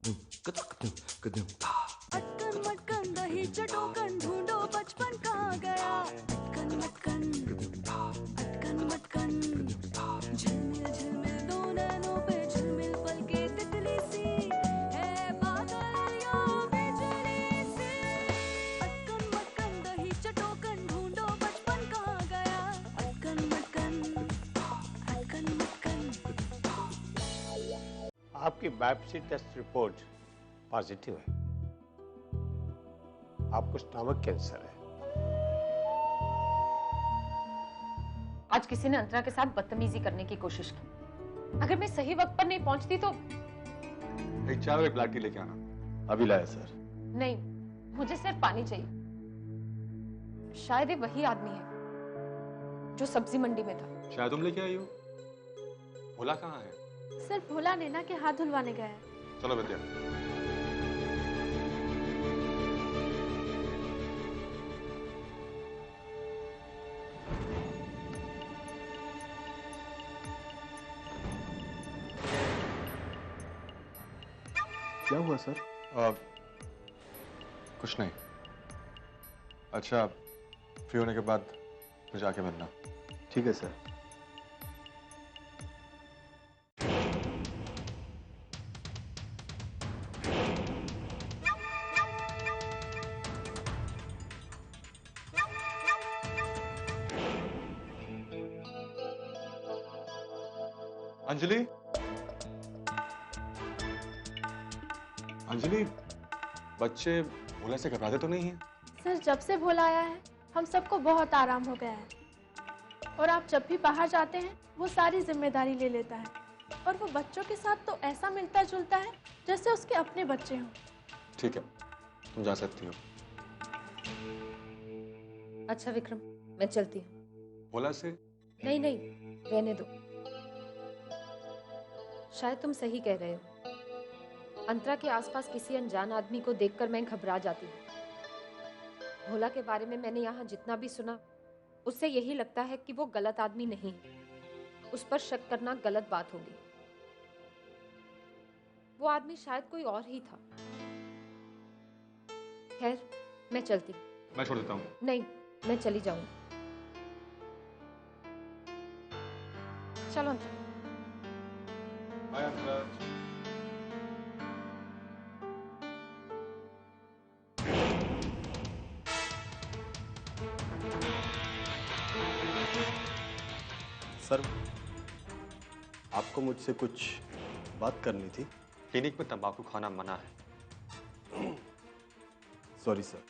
अटकन मटकन दही चटोकन ढूंढो बचपन कहाँ गया। अटकन मटकन अटकन मटकन झिलमिल झिलमिल दो नैनों पे झिलमिल पल के तितली सी है बादल या बिजली सी। अटकन मटकन दही चटोकन ढूंढो बचपन कहाँ गया। अटकन मटकन अटकन मटकन। आपकी बायोप्सी टेस्ट रिपोर्ट पॉजिटिव है। आपको स्टमक कैंसर है। आज किसी ने अंतरा के साथ बदतमीजी करने की कोशिश की। अगर मैं सही वक्त पर नहीं पहुंचती तो। एक 4 बजे ब्लैक टी लेके आना। अभी लाया सर। नहीं, मुझे सिर्फ पानी चाहिए। शायद ये वही आदमी है जो सब्जी मंडी में था। शायद तुम लेके आई हो। भोला कहाँ है? सिर्फ भोला नैना के हाथ धुलवाने गया है। चलो विद्या। क्या हुआ सर? कुछ नहीं। अच्छा, फ्री होने के बाद मुझे आके मिलना। ठीक है सर। अंजलि, अंजलि, बच्चे भोला से घबराते तो नहीं हैं? सर, जब से भोला आया है हम सबको बहुत आराम हो गया है। और आप जब भी बाहर जाते हैं वो सारी जिम्मेदारी ले लेता है। और वो बच्चों के साथ तो ऐसा मिलता जुलता है जैसे उसके अपने बच्चे हों। ठीक है, तुम जा सकती हो। अच्छा विक्रम, मैं चलती हूँ। भोला से? नहीं नहीं, रहने दो। शायद तुम सही कह रहे हो। अंतरा के आसपास किसी अनजान आदमी को देखकर मैं घबरा जाती हूँ। भोला के बारे में मैंने यहाँ जितना भी सुना, उससे यही लगता है कि वो गलत आदमी नहीं है। उस पर शक करना गलत बात होगी। वो आदमी शायद कोई और ही था। खैर, मैं चलती हूँ। मैं छोड़ देता हूँ। नहीं, मैं चली जाऊंगी। चलो अंतरा। बाय अंतरा। सर, आपको मुझसे कुछ बात करनी थी। क्लिनिक में तंबाकू खाना मना है। Sorry sir.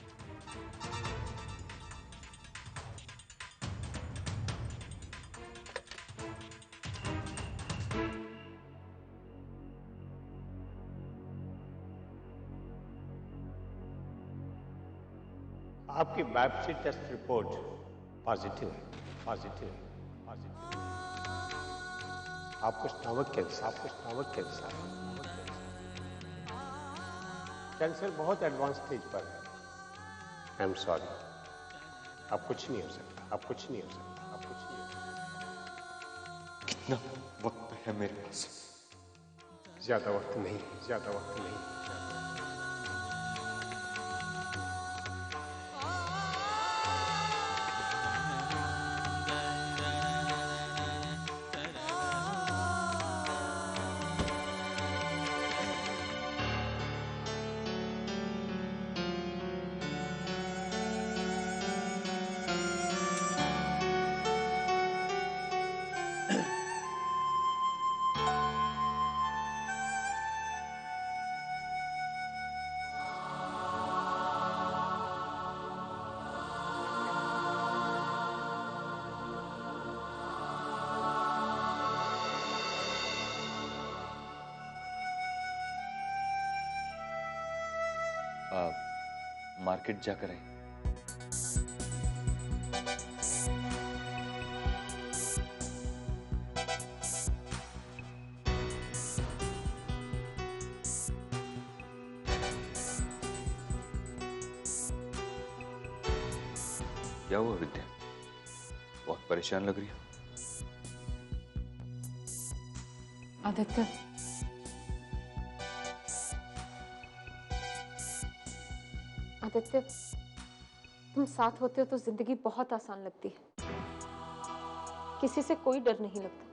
आपकी बायोप्सी टेस्ट रिपोर्ट पॉजिटिव है। पॉजिटिव है। पॉजिटिव। आपको स्टमक कैंसर। आपको स्टमक कैंसर। कैंसर बहुत एडवांस स्टेज पर है। I am sorry. आप कुछ नहीं हो सकता। आप कुछ नहीं हो सकता। आप कुछ नहीं हो सकता। कितना वक्त है मेरे पास? ज्यादा वक्त नहीं। ज्यादा वक्त नहीं। मार्केट जाकर आए। क्या हुआ विद्या? बहुत परेशान लग रही हो। आदित्य, आदित्य, तुम साथ होते हो तो जिंदगी बहुत आसान लगती है, किसी से कोई डर नहीं लगता।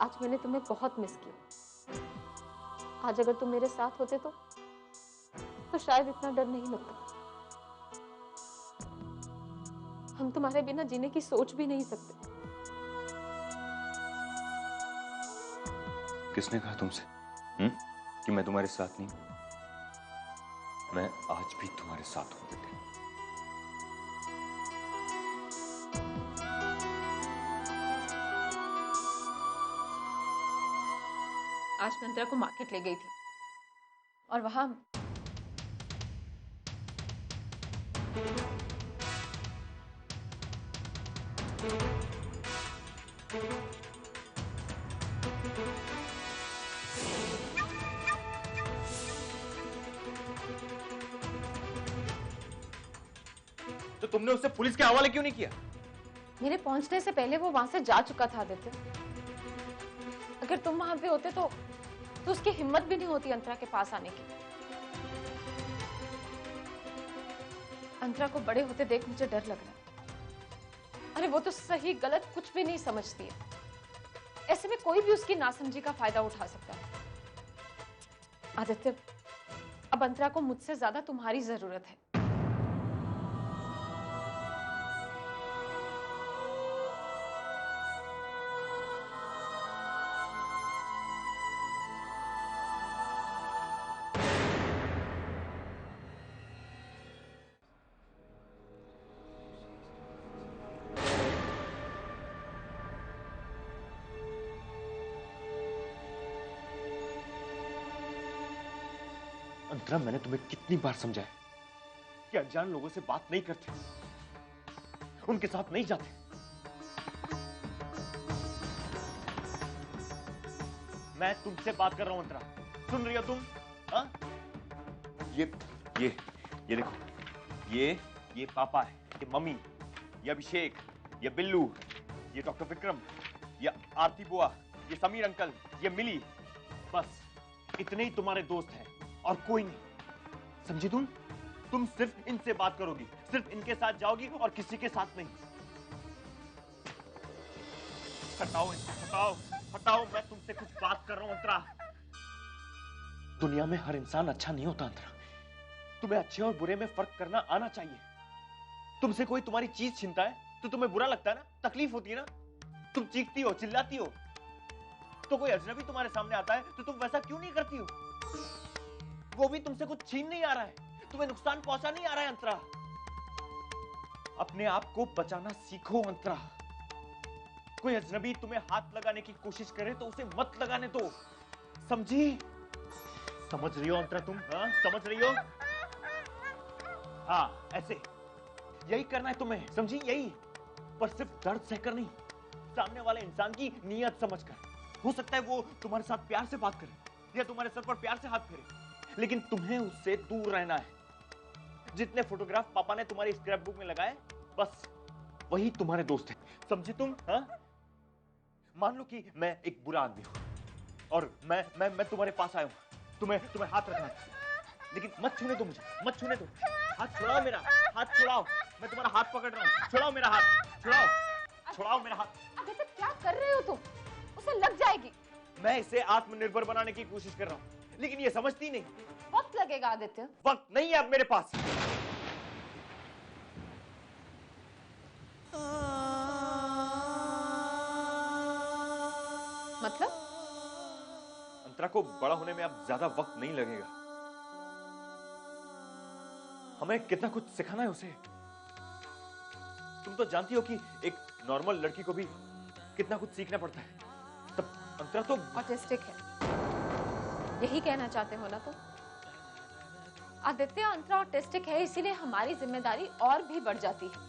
आज मैंने तुम्हें बहुत मिस किया। आज अगर तुम मेरे साथ होते तो शायद इतना डर नहीं लगता। हम तुम्हारे बिना जीने की सोच भी नहीं सकते। किसने कहा तुमसे कि मैं तुम्हारे साथ नहीं? मैं आज भी तुम्हारे साथ हूं विद्या। आज मैं अंतरा को मार्केट ले गई थी और वहां तो तुमने उसे पुलिस के हवाले क्यों नहीं किया? मेरे पहुंचने से पहले वो वहां से जा चुका था आदित्य। अगर तुम वहां पे होते तो उसकी हिम्मत भी नहीं होती अंतरा के पास आने की। अंतरा को बड़े होते देख मुझे डर लग रहा है। अरे वो तो सही गलत कुछ भी नहीं समझती है। ऐसे में कोई भी उसकी नासमझी का फायदा उठा सकता है। आदित्य, अब अंतरा को मुझसे ज्यादा तुम्हारी जरूरत है। अंतरा, मैंने तुम्हें कितनी बार समझाया कि अनजान लोगों से बात नहीं करते, उनके साथ नहीं जाते। मैं तुमसे बात कर रहा हूं अंतरा, सुन रही हो तुम? हाँ? ये देखो, ये पापा है, ये मम्मी, ये अभिषेक, ये बिल्लू, ये डॉक्टर विक्रम, ये आरती बुआ, ये समीर अंकल, ये मिली। बस इतने ही तुम्हारे दोस्त हैं और कोई नहीं। समझी तुम सिर्फ इनसे बात करोगी, सिर्फ इनके साथ जाओगी और किसी के साथ नहीं। हटाओ इनको, हटाओ हटाओ, मैं तुमसे कुछ बात कर रहा हूं अंतरा। दुनिया में हर इंसान अच्छा नहीं होता अंतरा। तुम्हें अच्छे और बुरे में फर्क करना आना चाहिए। तुमसे कोई तुम्हारी चीज छीनता है तो तुम्हें बुरा लगता है ना, तकलीफ होती है ना, तुम चीखती हो, चिल्लाती हो। तो कोई अजनबी तुम्हारे सामने आता है तो तुम वैसा क्यों नहीं करती हो? वो भी तुमसे कुछ छीन नहीं आ रहा है, तुम्हें नुकसान पहुंचा नहीं आ रहा है अंतरा। अपने आप को बचाना सीखो अंतरा। कोई अजनबी तुम्हें हाथ लगाने की कोशिश करे तो उसे मत लगाने दो, समझी? समझ रही हो अंतरा तुम? हाँ, समझ रही हो? हाँ, ऐसे यही करना है तुम्हें, समझी? यही, पर सिर्फ दर्द सहकर नहीं, सामने वाले इंसान की नीयत समझकर। हो सकता है वो तुम्हारे साथ प्यार से बात करे या तुम्हारे सर पर प्यार से हाथ फेरे, लेकिन तुम्हें उससे दूर रहना है। जितने फोटोग्राफ पापा ने तुम्हारी स्क्रैप बुक में लगाए, बस वही तुम्हारे दोस्त हैं, समझे तुम? हाँ? मान लो कि मैं एक बुरा आदमी हूं और मैं तुम्हारे पास आया हूं, तुम्हें हाथ रखना था, लेकिन मत छूने दो मुझे, मत छूने दो। हाथ छुड़ाओ मेरा, हाथ छुड़ाओ, मैं तुम्हारा हाथ पकड़ रहा हूं। छुड़ाओ मेरा हाथ, छुड़ाओ मेरा हाथ। आदित्य, क्या कर रहे हो तुम? उसे लग जाएगी। मैं इसे आत्मनिर्भर बनाने की कोशिश कर रहा हूं, लेकिन ये समझती नहीं। वक्त लगेगा आदित्य। वक्त नहीं है अब मेरे पास। मतलब? अंतरा को बड़ा होने में अब ज्यादा वक्त नहीं लगेगा। हमें कितना कुछ सिखाना है उसे। तुम तो जानती हो कि एक नॉर्मल लड़की को भी कितना कुछ सीखना पड़ता है, तब अंतरा तो ऑटिस्टिक है, यही कहना चाहते हो ना तुम? आदित्य, अंतरा ऑटिस्टिक है, इसीलिए हमारी जिम्मेदारी और भी बढ़ जाती है।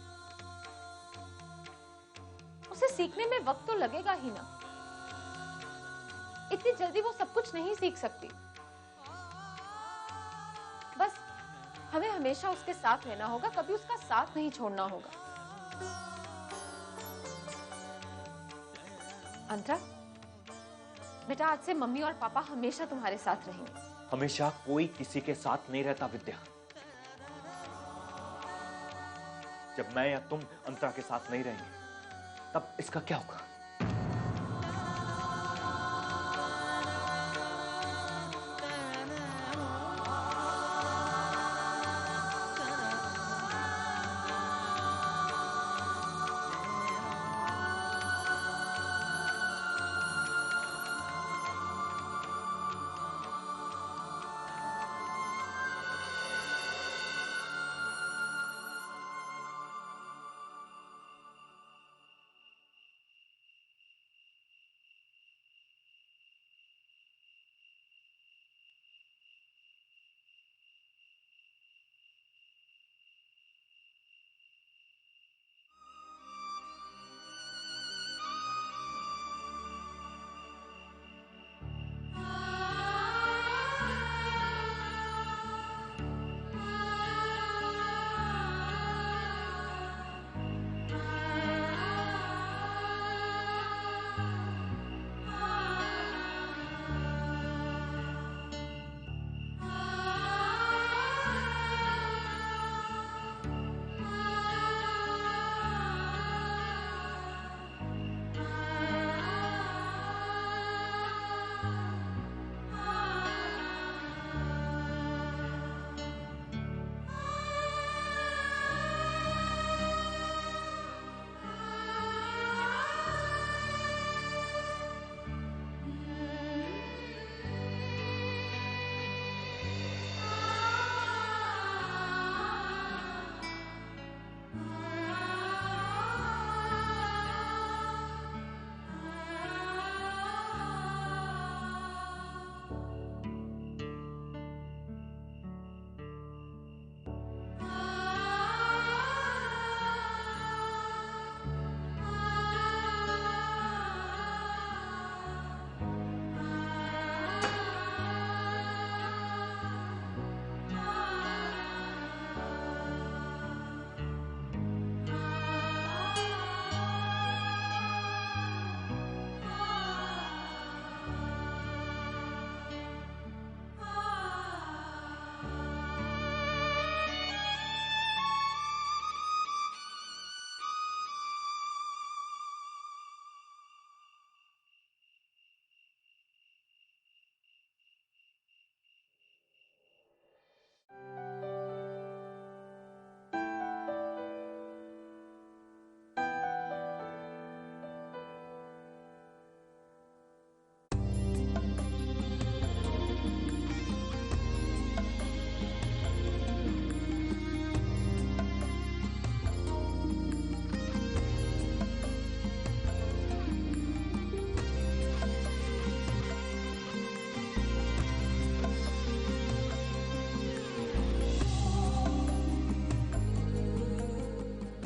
उसे सीखने में वक्त तो लगेगा ही ना। इतनी जल्दी वो सब कुछ नहीं सीख सकती। बस हमें हमेशा उसके साथ रहना होगा, कभी उसका साथ नहीं छोड़ना होगा। अंतरा, बेटा, आज से मम्मी और पापा हमेशा तुम्हारे साथ रहेंगे। हमेशा कोई किसी के साथ नहीं रहता विद्या। जब मैं या तुम अंतरा के साथ नहीं रहेंगे तब इसका क्या होगा?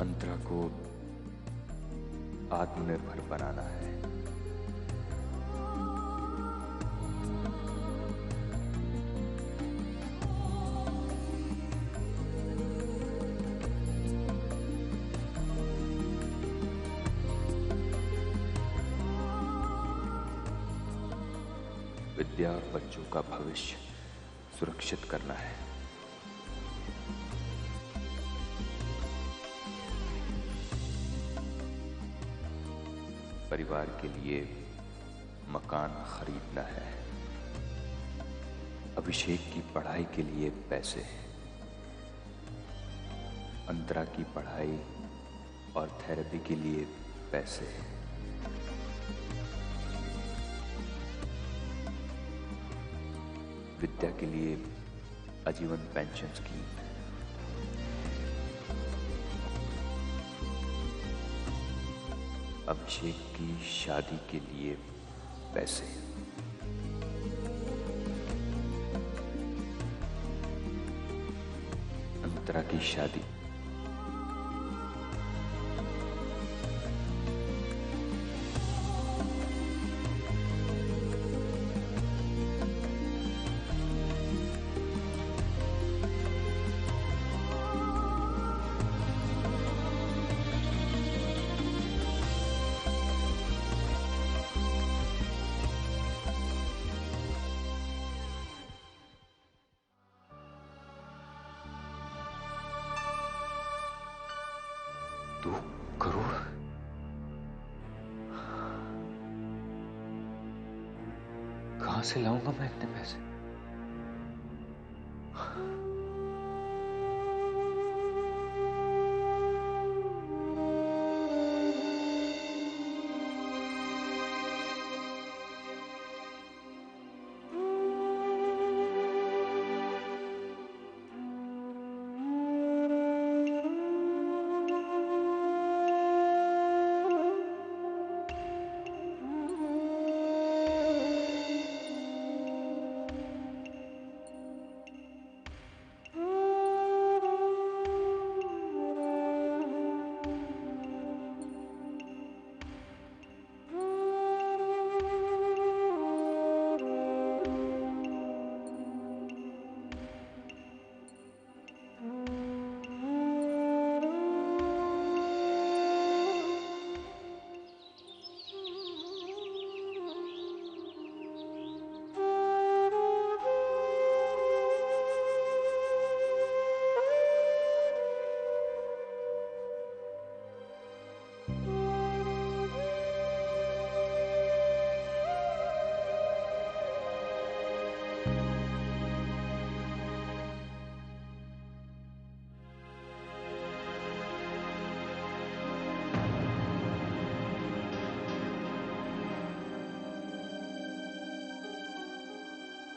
अंतरा को आत्मनिर्भर बनाना है। विद्या और बच्चों का भविष्य सुरक्षित करना है। परिवार के लिए मकान खरीदना है। अभिषेक की पढ़ाई के लिए पैसे, अंतरा की पढ़ाई और थेरेपी के लिए पैसे, विद्या के लिए आजीवन पेंशन स्कीम, अभिषेक की शादी के लिए पैसे, अंतरा की शादी, करूं? कहां से लाऊंगा मैं इतने पैसे?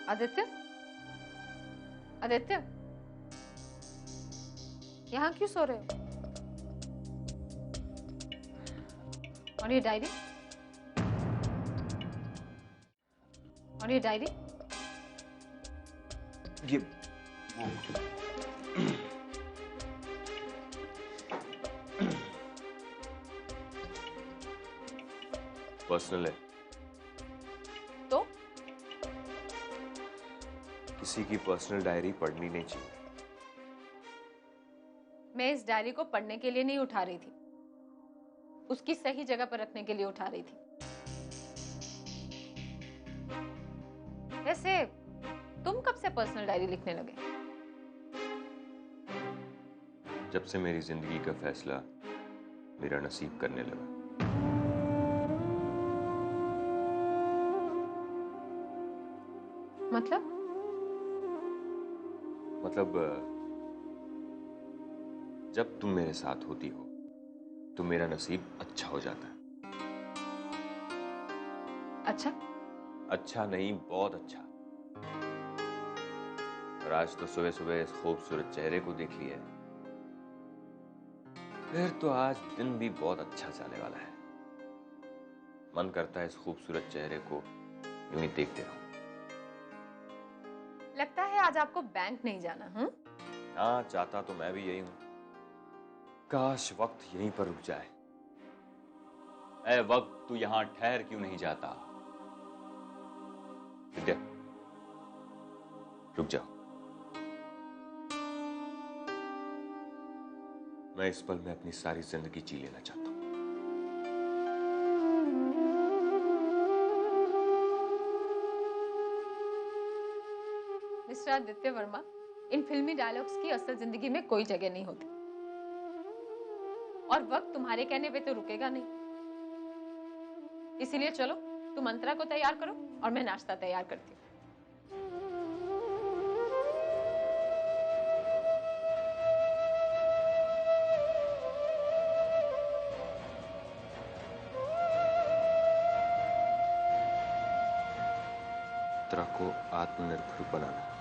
आदित्य, आदित्य, यहाँ क्यों सो रहे हो? और ये डायरी? और ये डायरी? ये पर्सनल है। तो किसी की पर्सनल डायरी पढ़नी नहीं चाहिए। मैं इस डायरी को पढ़ने के लिए नहीं उठा रही थी, उसकी सही जगह पर रखने के लिए उठा रही थी। वैसे तुम कब से पर्सनल डायरी लिखने लगे? जब से मेरी जिंदगी का फैसला मेरा नसीब करने लगा। मतलब जब तुम मेरे साथ होती हो तो मेरा नसीब अच्छा हो जाता है। अच्छा? अच्छा नहीं, बहुत अच्छा। और आज तो सुबह सुबह इस खूबसूरत चेहरे को देख लिया है, फिर तो आज दिन भी बहुत अच्छा जाने वाला है। मन करता है इस खूबसूरत चेहरे को यूं ही देखते रहूं। लगता है आज आपको बैंक नहीं जाना। हाँ, चाहता तो मैं भी यही हूं। काश वक्त यहीं पर रुक जाए। ऐ वक्त, तू यहां ठहर क्यों नहीं जाता? विद्या, रुक जाओ। मैं इस पल में अपनी सारी जिंदगी जी लेना चाहता हूं। मिस्टर आदित्य वर्मा, इन फिल्मी डायलॉग्स की असल जिंदगी में कोई जगह नहीं होती, और वक्त तुम्हारे कहने पे तो रुकेगा नहीं। इसीलिए चलो, तुम अंतरा को तैयार करो और मैं नाश्ता तैयार करती हूँ। अंतरा को आत्मनिर्भर बनाना।